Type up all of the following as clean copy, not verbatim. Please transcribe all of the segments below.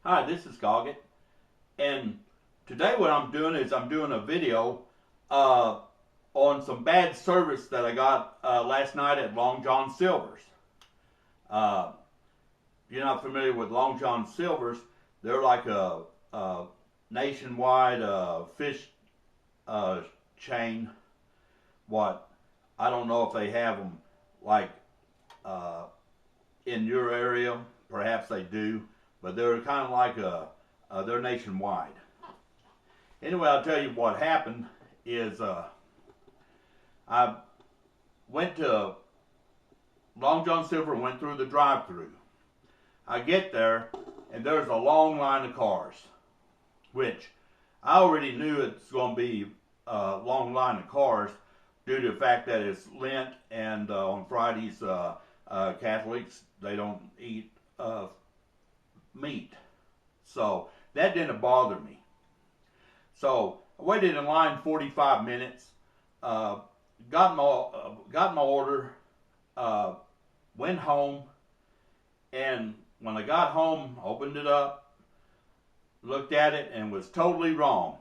Hi, this is Goggett, and today what I'm doing is I'm doing a video uh, on some bad service that I got last night at Long John Silver's. Uh, if you're not familiar with Long John Silver's, they're like a nationwide fish chain. What I don't know if they have them like in your area. Perhaps they do, but they're kind of like they're nationwide. Anyway, I'll tell you what happened is I went to Long John Silver and went through the drive-through. I get there and there's a long line of cars, which I already knew it's going to be a long line of cars due to the fact that it's Lent and on Fridays Catholics, they don't eat meat. So that didn't bother me. So I waited in line 45 minutes, got my order, went home, and when I got home, opened it up, looked at it, and was totally wrong.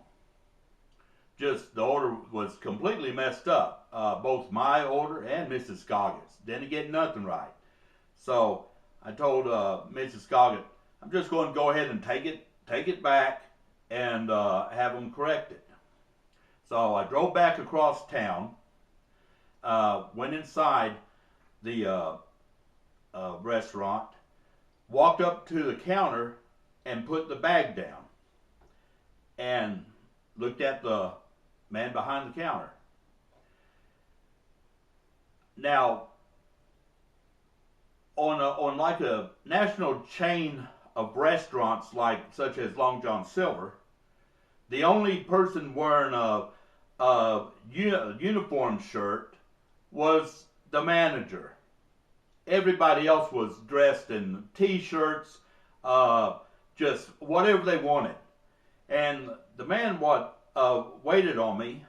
Just the order was completely messed up. Both my order and Mrs. Scoggett's didn't get nothing right. So I told Mrs. Scoggett, I'm just going to go ahead and take it back and have them correct it. So I drove back across town, went inside the restaurant, walked up to the counter and put the bag down and looked at the man behind the counter. Now, on like a national chain of restaurants such as Long John Silver, the only person wearing a uniform shirt was the manager. Everybody else was dressed in t-shirts, just whatever they wanted. And the man waited on me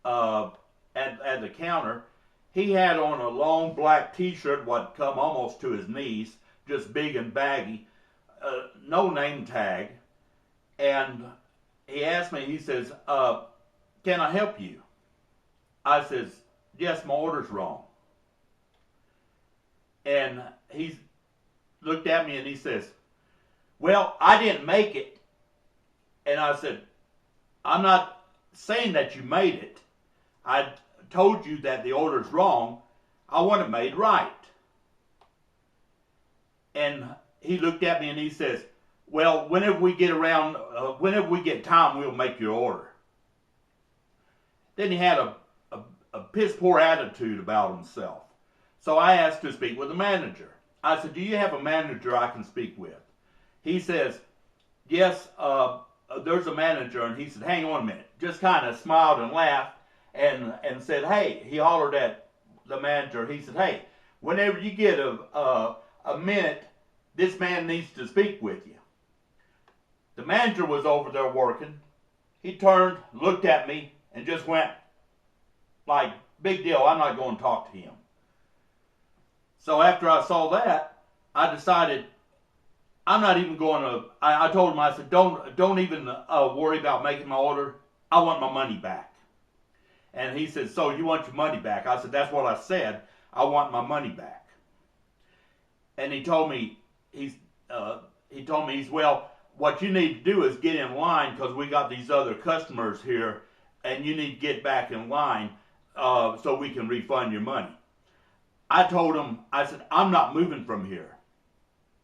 at the counter, he had on a long black t-shirt what come almost to his knees, just big and baggy, no name tag. And he asked me, he says, can I help you? I says, yes, my order's wrong. And he looked at me and he says, well, I didn't make it. And I said, I'm not saying that you made it. I told you that the order's wrong. I want it made right. And he looked at me and he says, well, whenever we get time, we'll make your order. Then he had a piss poor attitude about himself. So I asked to speak with the manager. I said, do you have a manager I can speak with? He says, yes, there's a manager. And he said, hang on a minute. Just kind of smiled and laughed and said, hey, he hollered at the manager. He said, hey, whenever you get a minute, this man needs to speak with you. The manager was over there working. He turned, looked at me, and just went like, big deal, I'm not going to talk to him. So after I saw that, I decided I'm not even going to, I told him, I said, don't even worry about making my order. I want my money back. And he said, so you want your money back? I said, that's what I said. I want my money back. And he told me, well, what you need to do is get in line because we got these other customers here and you need to get back in line so we can refund your money. I told him, I said, I'm not moving from here.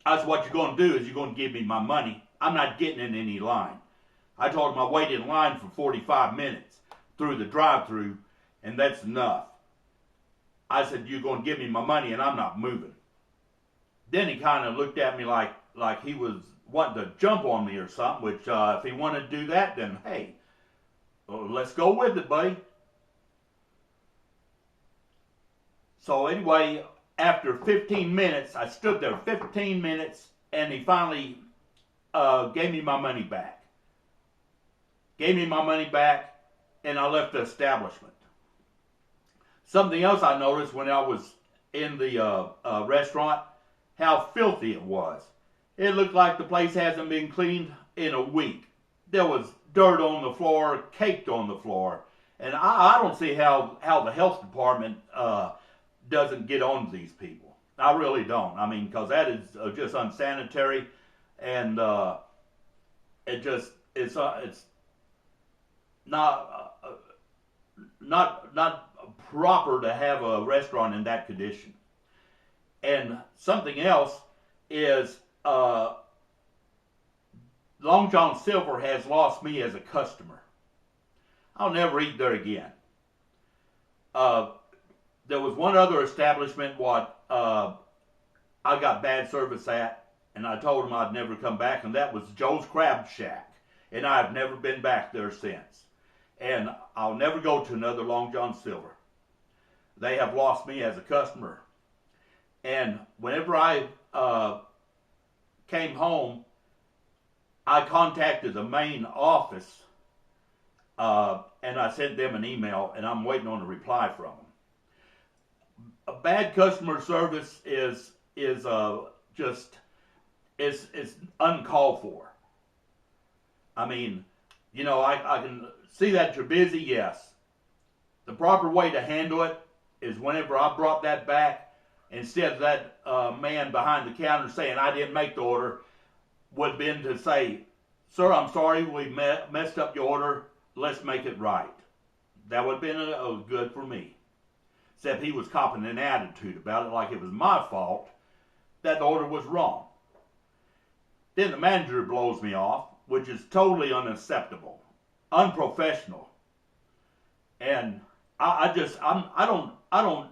I said, what you're going to do is you're going to give me my money. I'm not getting in any line. I told him I waited in line for 45 minutes through the drive-through, and that's enough. I said, you're going to give me my money, and I'm not moving. Then he kind of looked at me like he was wanting to jump on me or something, which if he wanted to do that, then hey, let's go with it, buddy. So anyway, after 15 minutes, I stood there 15 minutes, and he finally gave me my money back. Gave me my money back, and I left the establishment. Something else I noticed when I was in the restaurant, how filthy it was. It looked like the place hasn't been cleaned in a week. There was dirt on the floor, caked on the floor. And I don't see how the health department doesn't get on to these people. I really don't. I mean, because that is just unsanitary, and it's not proper to have a restaurant in that condition. And something else is Long John Silver has lost me as a customer. I'll never eat there again. There was one other establishment what I got bad service at, and I told them I'd never come back, and that was Joe's Crab Shack. And I've never been back there since. And I'll never go to another Long John Silver. They have lost me as a customer. And whenever I came home, I contacted the main office, and I sent them an email, and I'm waiting on a reply from them. A bad customer service is uncalled for. I mean, you know, I can see that you're busy, yes. The proper way to handle it is whenever I brought that back, instead of that man behind the counter saying I didn't make the order, would have been to say, sir, I'm sorry, we messed up your order, let's make it right. That would have been good for me. Except he was copping an attitude about it like it was my fault that the order was wrong. Then the manager blows me off, which is totally unacceptable, unprofessional. And I don't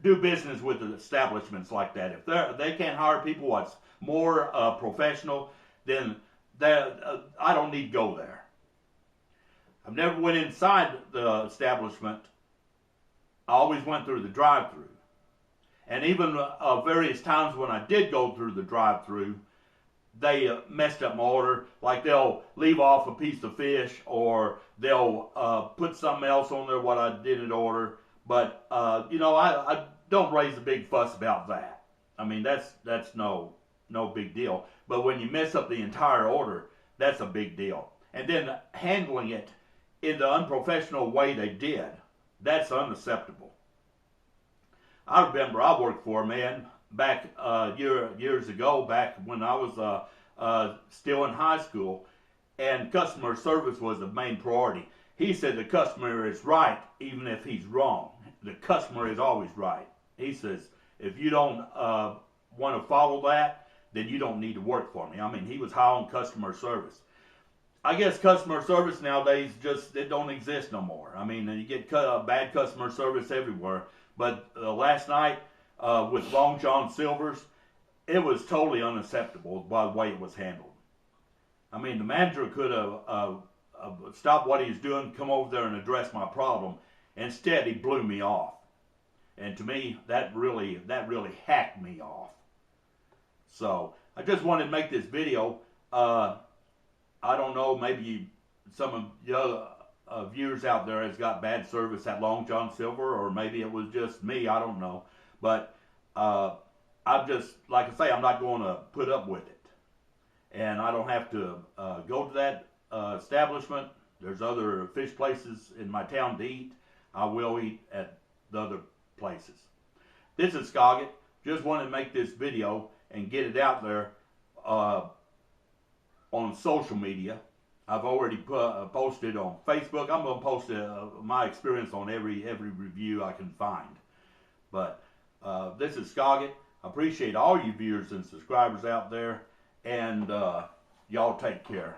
do business with establishments like that. If they can't hire people what's more professional, then I don't need to go there. I've never went inside the establishment. I always went through the drive-thru. And even various times when I did go through the drive-thru, they messed up my order. Like they'll leave off a piece of fish, or they'll put something else on there what I didn't order. But you know, I don't raise a big fuss about that. I mean, that's no big deal. But when you mess up the entire order, that's a big deal. And then handling it in the unprofessional way they did, that's unacceptable. I remember I worked for a man back years ago, back when I was still in high school, and customer service was the main priority. He said the customer is right even if he's wrong. The customer is always right. He says, if you don't want to follow that, then you don't need to work for me. I mean, he was high on customer service. I guess customer service nowadays it don't exist no more. I mean, you get bad customer service everywhere. But last night with Long John Silver's, it was totally unacceptable by the way it was handled. I mean, the manager could have stopped what he was doing, come over there and address my problem. Instead, he blew me off. And to me, that really hacked me off. So I just wanted to make this video. I don't know, maybe some of the other viewers out there has got bad service at Long John Silver, or maybe it was just me, I don't know. But I'm just, like I say, I'm not going to put up with it. And I don't have to go to that establishment. There's other fish places in my town to eat. I will eat at the other places. This is Scoggett. Just wanted to make this video and get it out there on social media. I've already posted on Facebook. I'm going to post my experience on every review I can find. But this is Scoggett. I appreciate all you viewers and subscribers out there, and y'all take care.